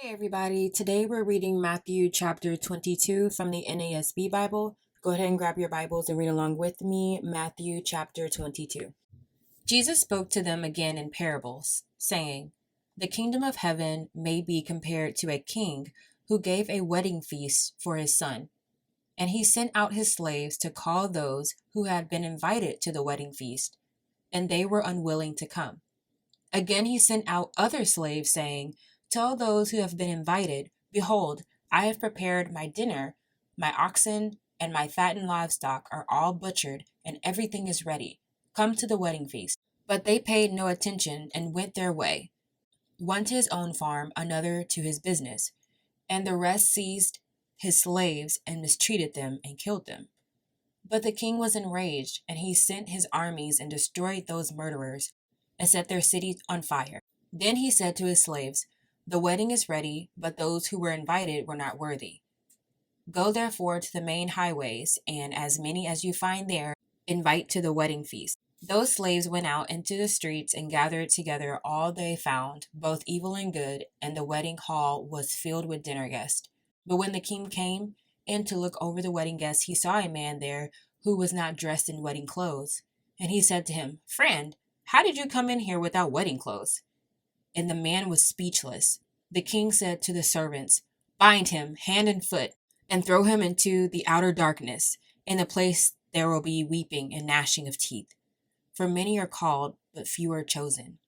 Hey everybody, today we're reading Matthew chapter 22 from the NASB Bible. Go ahead and grab your Bibles and read along with me, Matthew chapter 22. Jesus spoke to them again in parables, saying, "The kingdom of heaven may be compared to a king who gave a wedding feast for his son. And he sent out his slaves to call those who had been invited to the wedding feast, and they were unwilling to come. Again, he sent out other slaves, saying, 'Tell those who have been invited, behold, I have prepared my dinner. My oxen and my fattened livestock are all butchered, and everything is ready. Come to the wedding feast.' But they paid no attention and went their way, one to his own farm, another to his business. And the rest seized his slaves and mistreated them and killed them. But the king was enraged, and he sent his armies and destroyed those murderers and set their city on fire. Then he said to his slaves, 'The wedding is ready, but those who were invited were not worthy. Go therefore to the main highways, and as many as you find there, invite to the wedding feast.' Those slaves went out into the streets and gathered together all they found, both evil and good, and the wedding hall was filled with dinner guests. But when the king came in to look over the wedding guests, he saw a man there who was not dressed in wedding clothes. And he said to him, 'Friend, how did you come in here without wedding clothes?' And the man was speechless. The king said to the servants, 'Bind him hand and foot, and throw him into the outer darkness. In the place there will be weeping and gnashing of teeth. For many are called, but few are chosen.'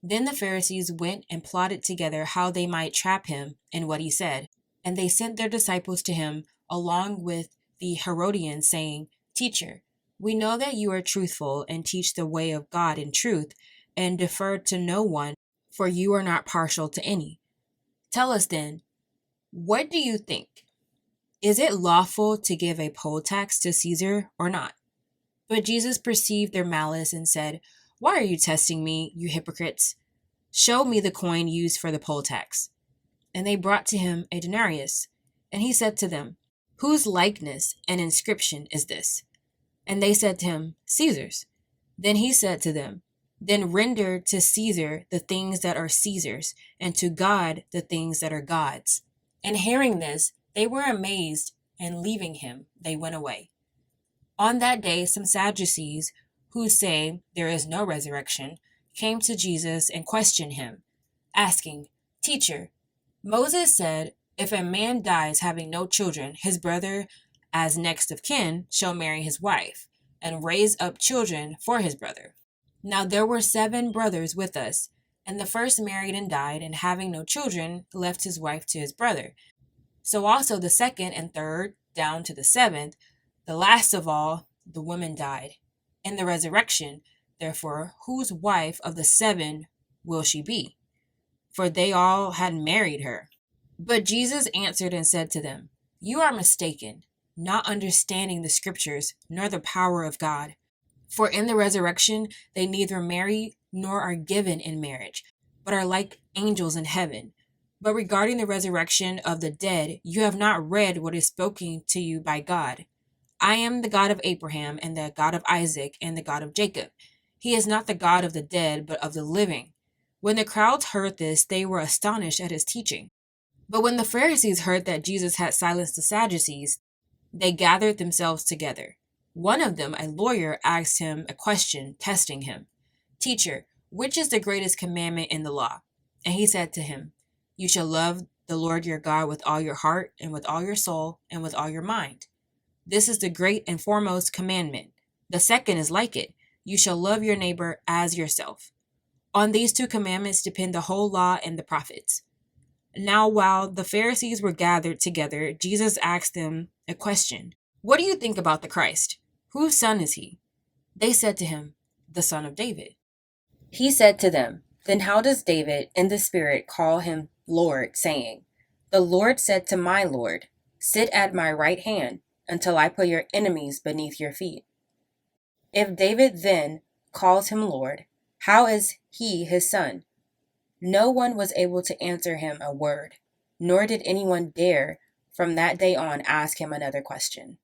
Then the Pharisees went and plotted together how they might trap him in what he said. And they sent their disciples to him along with the Herodians, saying, 'Teacher, we know that you are truthful and teach the way of God in truth, and defer to no one, for you are not partial to any. Tell us then, what do you think? Is it lawful to give a poll tax to Caesar or not?' But Jesus perceived their malice and said, 'Why are you testing me, you hypocrites? Show me the coin used for the poll tax.' And they brought to him a denarius. And he said to them, 'Whose likeness and inscription is this?' And they said to him, 'Caesar's.' Then he said to them, 'Then render to Caesar the things that are Caesar's, and to God the things that are God's.' And hearing this, they were amazed, and leaving him, they went away. On that day, some Sadducees, who say there is no resurrection, came to Jesus and questioned him, asking, 'Teacher, Moses said, if a man dies having no children, his brother, as next of kin, shall marry his wife, and raise up children for his brother. Now there were 7 brothers with us, and the first married and died, and having no children, left his wife to his brother. So also the second and third, down to the 7th, the last of all, the woman died. In the resurrection, therefore, whose wife of the 7 will she be? For they all had married her.' But Jesus answered and said to them, 'You are mistaken, not understanding the scriptures, nor the power of God. For in the resurrection they neither marry nor are given in marriage, but are like angels in heaven. But regarding the resurrection of the dead, you have not read what is spoken to you by God. I am the God of Abraham, and the God of Isaac, and the God of Jacob. He is not the God of the dead, but of the living.' When the crowds heard this, they were astonished at his teaching. But when the Pharisees heard that Jesus had silenced the Sadducees, they gathered themselves together. One of them, a lawyer, asked him a question, testing him. 'Teacher, which is the greatest commandment in the law?' And he said to him, 'You shall love the Lord your God with all your heart, and with all your soul, and with all your mind. This is the great and foremost commandment. The second is like it. You shall love your neighbor as yourself. On these 2 commandments depend the whole law and the prophets.' Now, while the Pharisees were gathered together, Jesus asked them a question. 'What do you think about the Christ? Whose son is he?' They said to him, 'The son of David.' He said to them, 'Then how does David in the Spirit call him Lord, saying, "The Lord said to my Lord, sit at my right hand until I put your enemies beneath your feet"? If David then calls him Lord, how is he his son?' No one was able to answer him a word, nor did anyone dare from that day on ask him another question.